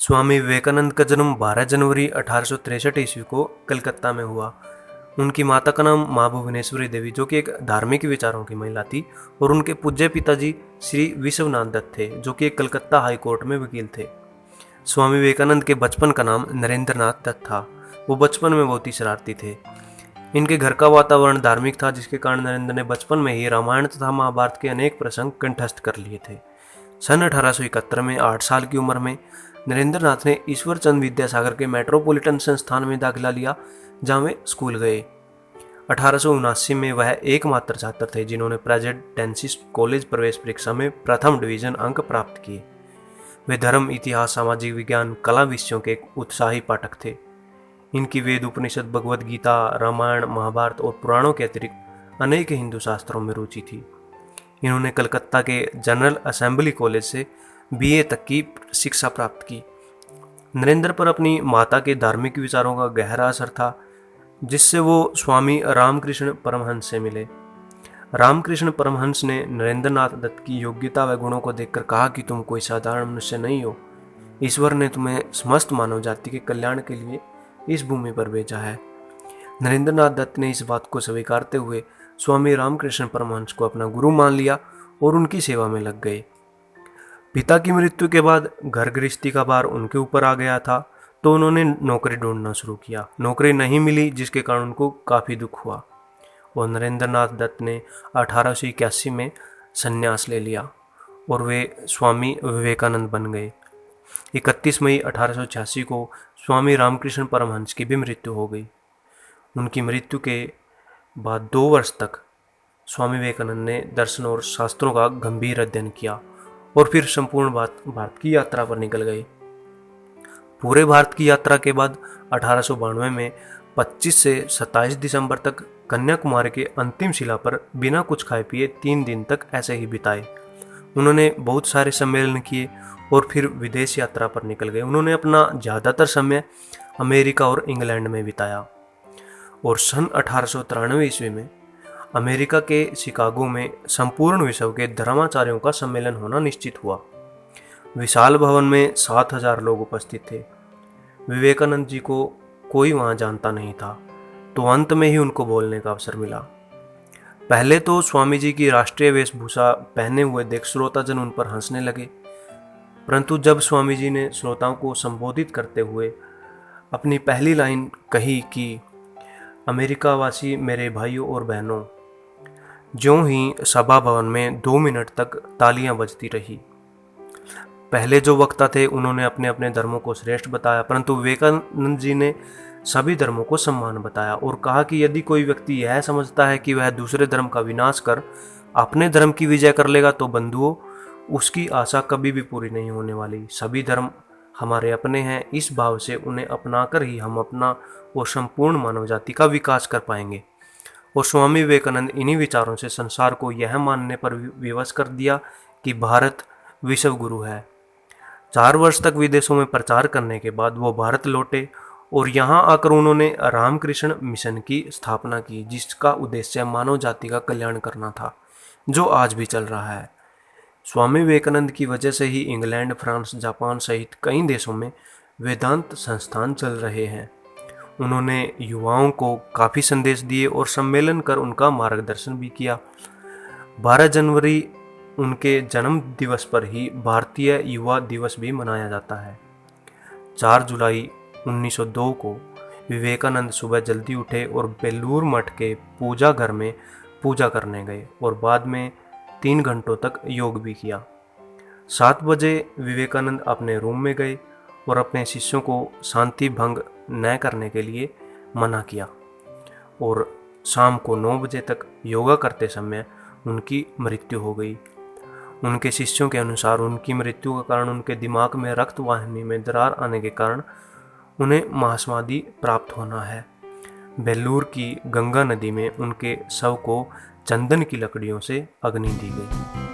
स्वामी विवेकानंद का जन्म 12 जनवरी 1863 ईस्वी को कलकत्ता में हुआ। उनकी माता का नाम माँ भुवनेश्वरी देवी, जो कि एक धार्मिक विचारों की महिला थी, और उनके पूज्य पिताजी श्री विश्वनाथ दत्त थे, जो कि एक कलकत्ता हाई कोर्ट में वकील थे। स्वामी विवेकानंद के बचपन का नाम नरेंद्र नाथ दत्त था। वो बचपन में बहुत ही शरारती थे। इनके घर का वातावरण धार्मिक था, जिसके कारण नरेंद्र ने बचपन में ही रामायण तथा महाभारत के अनेक प्रसंग कंठस्थ कर लिए थे। सन 1871 में 8 साल की उम्र में नरेंद्र नाथ ने ईश्वरचंद विद्यासागर के मेट्रोपॉलिटन संस्थान में दाखिला लिया, जहां वे स्कूल गए। 1879 में वह एकमात्र छात्र थे जिन्होंने प्रेसिडेंसी कॉलेज प्रवेश परीक्षा में प्रथम डिवीजन अंक प्राप्त किए। वे धर्म, इतिहास, सामाजिक विज्ञान, कला विषयों के एक उत्साही पाठक थे। इनकी वेद, उपनिषद, भगवद गीता, रामायण, महाभारत और पुराणों के अतिरिक्त अनेक हिंदू शास्त्रों में रुचि थी। इन्होंने कलकत्ता के जनरल असेंबली कॉलेज से बीए तक की शिक्षा प्राप्त की। नरेंद्र पर अपनी माता के धार्मिक विचारों का गहरा असर था, जिससे वो स्वामी रामकृष्ण परमहंस से मिले। रामकृष्ण परमहंस ने नरेंद्र नाथ दत्त की योग्यता व गुणों को देखकर कहा कि तुम कोई साधारण मनुष्य नहीं हो। ईश्वर ने तुम्हें समस्त मानव जाति के कल्याण के लिए इस भूमि पर भेजा है। नरेंद्र नाथ दत्त ने इस बात को स्वीकारते हुए स्वामी रामकृष्ण परमहंस को अपना गुरु मान लिया और उनकी सेवा में लग गए। पिता की मृत्यु के बाद घर गृहस्थी का भार उनके ऊपर आ गया था, तो उन्होंने नौकरी ढूंढना शुरू किया। नौकरी नहीं मिली, जिसके कारण उनको काफ़ी दुख हुआ और नरेंद्र नाथ दत्त ने 1881 में संन्यास ले लिया और वे स्वामी विवेकानंद बन गए। 31 मई 1886 को स्वामी रामकृष्ण परमहंस की भी मृत्यु हो गई। उनकी मृत्यु के बाद 2 वर्ष तक स्वामी विवेकानंद ने दर्शन और शास्त्रों का गंभीर अध्ययन किया और फिर संपूर्ण भारत की यात्रा पर निकल गए। पूरे भारत की यात्रा के बाद 1892 में 25 से 27 दिसंबर तक कन्याकुमारी के अंतिम शिला पर बिना कुछ खाए पिए 3 दिन तक ऐसे ही बिताए। उन्होंने बहुत सारे सम्मेलन किए और फिर विदेश यात्रा पर निकल गए। उन्होंने अपना ज़्यादातर समय अमेरिका और इंग्लैंड में बिताया और सन 1893 ईस्वी में अमेरिका के शिकागो में संपूर्ण विश्व के धर्माचार्यों का सम्मेलन होना निश्चित हुआ। विशाल भवन में 7,000 लोग उपस्थित थे। विवेकानंद जी को कोई वहां जानता नहीं था, तो अंत में ही उनको बोलने का अवसर मिला। पहले तो स्वामी जी की राष्ट्रीय वेशभूषा पहने हुए देख श्रोताजन उन पर हंसने लगे, परंतु जब स्वामी जी ने श्रोताओं को संबोधित करते हुए अपनी पहली लाइन कही कि अमेरिकावासी मेरे भाइयों और बहनों, ज्यों ही सभा भवन में 2 मिनट तक तालियां बजती रही। पहले जो वक्ता थे उन्होंने अपने अपने धर्मों को श्रेष्ठ बताया, परंतु विवेकानंद जी ने सभी धर्मों को सम्मान बताया और कहा कि यदि कोई व्यक्ति यह समझता है कि वह दूसरे धर्म का विनाश कर अपने धर्म की विजय कर लेगा, तो बंधुओं, उसकी आशा कभी भी पूरी नहीं होने वाली। सभी धर्म हमारे अपने हैं। इस भाव से उन्हें अपनाकर ही हम अपना और संपूर्ण मानव जाति का विकास कर पाएंगे। और स्वामी विवेकानंद इन्हीं विचारों से संसार को यह मानने पर विवश कर दिया कि भारत विश्व गुरु है। 4 वर्ष तक विदेशों में प्रचार करने के बाद वो भारत लौटे और यहाँ आकर उन्होंने रामकृष्ण मिशन की स्थापना की, जिसका उद्देश्य मानव जाति का कल्याण करना था, जो आज भी चल रहा है। स्वामी विवेकानंद की वजह से ही इंग्लैंड, फ्रांस, जापान सहित कई देशों में वेदांत संस्थान चल रहे हैं। उन्होंने युवाओं को काफ़ी संदेश दिए और सम्मेलन कर उनका मार्गदर्शन भी किया। 12 जनवरी उनके जन्म दिवस पर ही भारतीय युवा दिवस भी मनाया जाता है। 4 जुलाई 1902 को विवेकानंद सुबह जल्दी उठे और बेलूर मठ के पूजा घर में पूजा करने गए और बाद में 3 घंटों तक योग भी किया। 7 बजे विवेकानंद अपने रूम में गए और अपने शिष्यों को शांति भंग न करने के लिए मना किया और शाम को 9 बजे तक योगा करते समय उनकी मृत्यु हो गई। उनके शिष्यों के अनुसार उनकी मृत्यु का कारण उनके दिमाग में रक्त वाहिनी में दरार आने के कारण उन्हें महासमाधि प्राप्त होना है। बेल्लूर की गंगा नदी में उनके शव को चंदन की लकड़ियों से अग्नि दी गई।